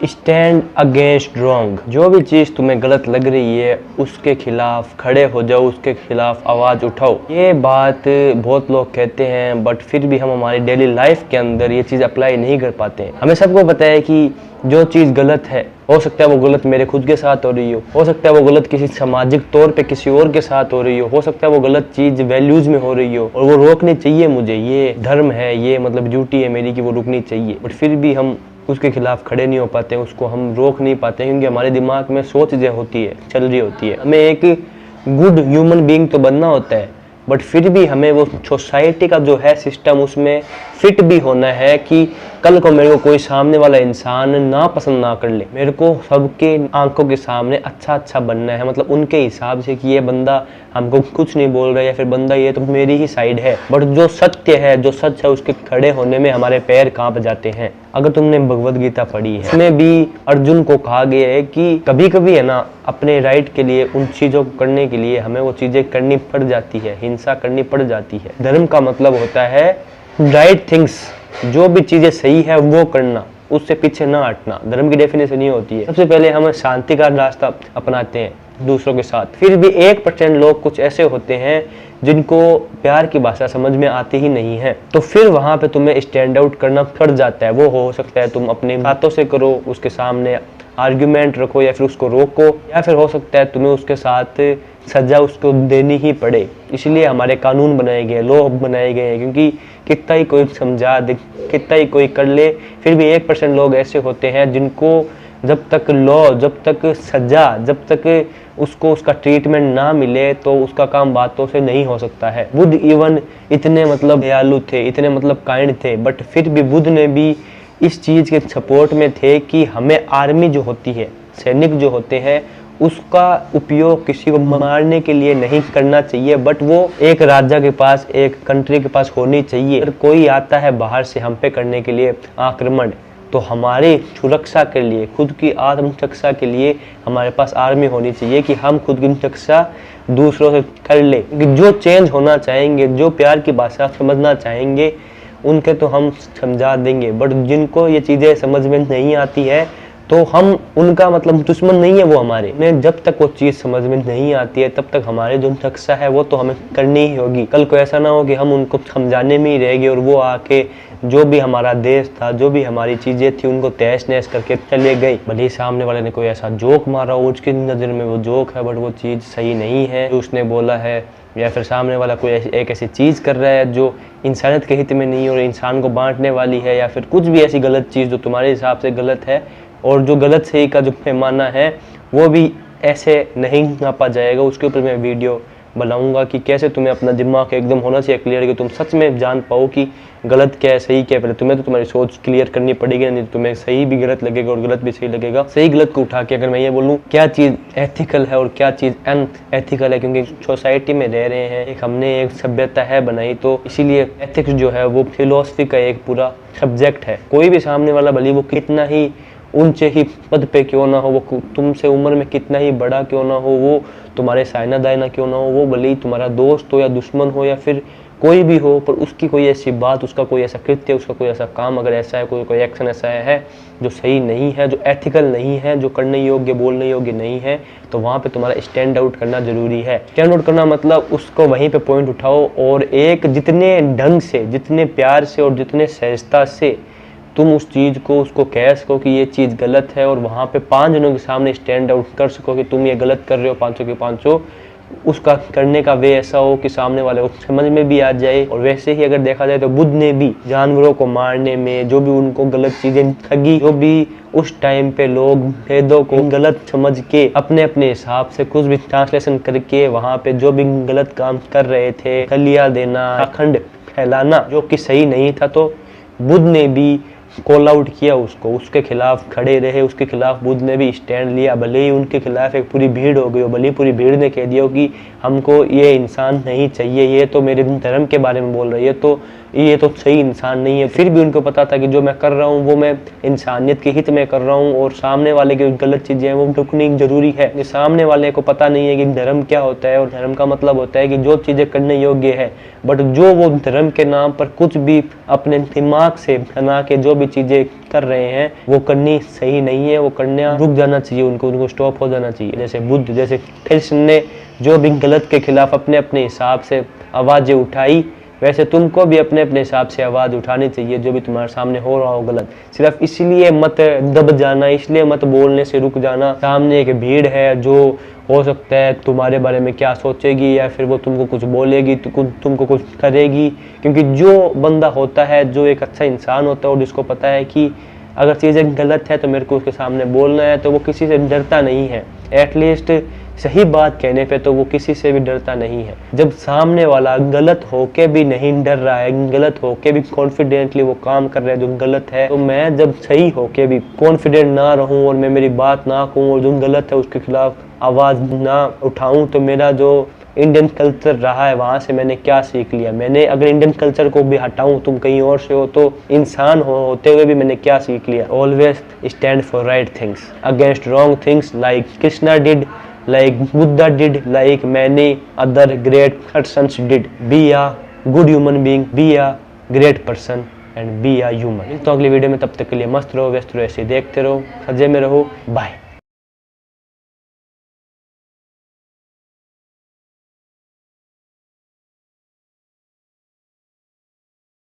Stand against wrong. जो भी चीज़ तुम्हें गलत लग रही है उसके खिलाफ खड़े हो जाओ, उसके खिलाफ आवाज़ उठाओ। ये बात बहुत लोग कहते हैं बट फिर भी हम हमारी डेली लाइफ के अंदर ये चीज़ अप्लाई नहीं कर पाते हैं। हमें सबको पता है कि जो चीज़ गलत है, हो सकता है वो गलत मेरे खुद के साथ हो रही हो सकता है वो गलत किसी सामाजिक तौर पे किसी और के साथ हो रही हो सकता है वो गलत चीज़ वैल्यूज़ में हो रही हो और वो रोकनी चाहिए। मुझे ये धर्म है, ये मतलब ड्यूटी है मेरी कि वो रुकनी चाहिए, बट फिर भी हम उसके खिलाफ खड़े नहीं हो पाते हैं, उसको हम रोक नहीं पाते हैं क्योंकि हमारे दिमाग में सोच जो होती है, चल रही होती है। हमें एक गुड ह्यूमन बीइंग तो बनना होता है बट फिर भी हमें वो सोसाइटी का जो है सिस्टम उसमें फिट भी होना है कि कल को मेरे को कोई सामने वाला इंसान ना पसंद ना कर ले, मेरे को सबके आंखों के सामने अच्छा बनना है, मतलब उनके हिसाब से कि ये बंदा हमको कुछ नहीं बोल रहा है या फिर बंदा ये तो मेरी ही साइड है। बट जो सत्य है, जो सच है, उसके खड़े होने में हमारे पैर कांप जाते हैं। अगर तुमने भगवत गीता पढ़ी है, इसमें भी अर्जुन को कहा गया है कि कभी कभी है ना अपने राइट के लिए, उन चीज़ों को करने के लिए हमें वो चीज़ें करनी पड़ जाती है, हिंसा करनी पड़ जाती है। धर्म का मतलब होता है राइट थिंग्स, जो भी चीज़ें सही है वो करना, उससे पीछे ना हटना। धर्म की डेफिनेशन ये होती है सबसे पहले हम शांति का रास्ता अपनाते हैं दूसरों के साथ। फिर भी 1% लोग कुछ ऐसे होते हैं जिनको प्यार की भाषा समझ में आती ही नहीं है, तो फिर वहां पे तुम्हें स्टैंड आउट करना पड़ जाता है। वो हो सकता है तुम अपने हाथों से करो, उसके सामने आर्ग्यूमेंट रखो या फिर उसको रोको, या फिर हो सकता है तुम्हें उसके साथ सजा उसको देनी ही पड़े। इसलिए हमारे कानून बनाए गए, लॉ बनाए गए हैं, क्योंकि कितना ही कोई समझा दे, कितना ही कोई कर ले, फिर भी 1% लोग ऐसे होते हैं जिनको जब तक लॉ, जब तक सजा, जब तक उसको उसका ट्रीटमेंट ना मिले तो उसका काम बातों से नहीं हो सकता है। बुद्ध इवन इतने मतलब दयालु थे, इतने मतलब काइंड थे, बट फिर भी बुद्ध ने भी इस चीज़ के सपोर्ट में थे कि हमें आर्मी जो होती है, सैनिक जो होते हैं, उसका उपयोग किसी को मारने के लिए नहीं करना चाहिए, बट वो एक राजा के पास, एक कंट्री के पास होनी चाहिए। अगर कोई आता है बाहर से हम पे करने के लिए आक्रमण, तो हमारी सुरक्षा के लिए, खुद की आत्मरक्षा के लिए हमारे पास आर्मी होनी चाहिए कि हम खुद की रक्षा दूसरों से कर ले। जो चेंज होना चाहेंगे, जो प्यार की भाषा समझना चाहेंगे, उनके तो हम समझा देंगे, बट जिनको ये चीज़ें समझ में नहीं आती है तो हम उनका मतलब दुश्मन नहीं है वो हमारे में। जब तक वो चीज़ समझ में नहीं आती है तब तक हमारी जो रक्षा है वो तो हमें करनी ही होगी। कल को ऐसा ना हो कि हम उनको समझाने में ही रहेंगे और वो आके जो भी हमारा देश था, जो भी हमारी चीज़ें थी, उनको तहस नहस करके चले गई। भले ही सामने वाले ने कोई ऐसा जोक मारा हो, उसकी नज़र में वो जोक है बट वो चीज़ सही नहीं है जो उसने बोला है, या फिर सामने वाला कोई एक ऐसी चीज़ कर रहा है जो इंसानियत के हित में नहीं और इंसान को बांटने वाली है, या फिर कुछ भी ऐसी गलत चीज़ जो तुम्हारे हिसाब से गलत है और जो गलत सही का जो पैमाना है वो भी ऐसे नहीं नापा जाएगा। उसके ऊपर मैं वीडियो बनाऊंगा कि कैसे तुम्हें अपना दिमाग एकदम होना चाहिए क्लियर, कि तुम सच में जान पाओ कि गलत क्या है, सही क्या है। पहले तुम्हें तो तुम्हारी सोच क्लियर करनी पड़ेगी, नहीं तो तुम्हें सही भी गलत लगेगा और गलत भी सही लगेगा। सही गलत को उठा के अगर मैं ये बोलूँ क्या चीज़ एथिकल है और क्या चीज़ अनएथिकल है, क्योंकि सोसाइटी में रह रहे हैं, एक हमने एक सभ्यता है बनाई, तो इसीलिए एथिक्स जो है वो फिलोसफी का एक पूरा सब्जेक्ट है। कोई भी सामने वाला भले वो कितना ही ऊंचे ही पद पे क्यों ना हो, वो तुमसे उम्र में कितना ही बड़ा क्यों ना हो, वो तुम्हारे साइना दायना क्यों ना हो, वो भले ही तुम्हारा दोस्त हो या दुश्मन हो या फिर कोई भी हो, पर उसकी कोई ऐसी बात, उसका कोई ऐसा कृत्य, उसका कोई ऐसा काम अगर ऐसा है, कोई एक्शन ऐसा है जो सही नहीं है, जो एथिकल नहीं है, जो करने योग्य, बोलने योग्य नहीं है, तो वहाँ पे तुम्हारा स्टैंड आउट करना जरूरी है। स्टैंड आउट करना मतलब उसको वहीं पे पॉइंट उठाओ और एक जितने ढंग से, जितने प्यार से और जितने सहजता से तुम उस चीज़ को उसको कह सको कि ये चीज़ गलत है और वहाँ पे 5 जनों के सामने स्टैंड आउट कर सको कि तुम ये गलत कर रहे हो, 500 के 500, उसका करने का वे ऐसा हो कि सामने वाले को समझ में भी आ जाए। और वैसे ही अगर देखा जाए तो बुद्ध ने भी जानवरों को मारने में, जो भी उनको गलत चीज़ें ठगी, जो भी उस टाइम पे लोग वेदों को गलत समझ के अपने अपने हिसाब से कुछ भी ट्रांसलेशन करके वहाँ पे जो भी गलत काम कर रहे थे, खलिया देना, अखंड फैलाना, जो कि सही नहीं था, तो बुद्ध ने भी कॉल आउट किया उसको, उसके खिलाफ खड़े रहे, उसके खिलाफ बुद्ध ने भी स्टैंड लिया। भले ही उनके खिलाफ एक पूरी भीड़ हो गई हो, भले ही पूरी भीड़ ने कह दिया कि हमको ये इंसान नहीं चाहिए, ये तो मेरे धर्म के बारे में बोल रही है, तो ये तो सही इंसान नहीं है, फिर भी उनको पता था कि जो मैं कर रहा हूँ वो मैं इंसानियत के हित में कर रहा हूँ और सामने वाले की गलत चीजें हैं वो रुकनी जरूरी है। ये सामने वाले को पता नहीं है कि धर्म क्या होता है, और धर्म का मतलब होता है कि जो चीजें करने योग्य है, बट जो वो धर्म के नाम पर कुछ भी अपने दिमाग से बना के जो भी चीजें कर रहे हैं वो करनी सही नहीं है, वो करना रुक जाना चाहिए, उनको स्टॉप हो जाना चाहिए। जैसे बुद्ध, जैसे कृष्ण ने जो भी गलत के खिलाफ अपने अपने हिसाब से आवाजें उठाई, वैसे तुमको भी अपने अपने हिसाब से आवाज़ उठानी चाहिए जो भी तुम्हारे सामने हो रहा हो गलत। सिर्फ इसलिए मत दब जाना, इसलिए मत बोलने से रुक जाना। सामने एक भीड़ है जो हो सकता है तुम्हारे बारे में क्या सोचेगी, या फिर वो तुमको कुछ बोलेगी तो तुमको कुछ करेगी, क्योंकि जो बंदा होता है, जो एक अच्छा इंसान होता है और जिसको पता है कि अगर चीज़ें गलत है तो मेरे को उसके सामने बोलना है, तो वो किसी से डरता नहीं है। एटलीस्ट सही बात कहने पे तो वो किसी से भी डरता नहीं है। जब सामने वाला गलत होके भी नहीं डर रहा है, गलत होके भी कॉन्फिडेंटली वो काम कर रहा है जो गलत है, तो मैं जब सही होके भी कॉन्फिडेंट ना रहूं और मैं मेरी बात ना कहूं और जो गलत है उसके खिलाफ आवाज़ ना उठाऊं, तो मेरा जो इंडियन कल्चर रहा है वहाँ से मैंने क्या सीख लिया। मैंने अगर इंडियन कल्चर को भी हटाऊं, तुम कहीं और से हो, तो इंसान होते हुए भी मैंने क्या सीख लिया। Always stand for right things against wrong things, like Krishna did, like Buddha did, like many other great persons did. Be a good human being, be a great person and be a human। तो अगली video में, तब तक के लिए मस्त रहो, व्यस्त रहो, ऐसे देखते रहो, सजे में रहो, बाय।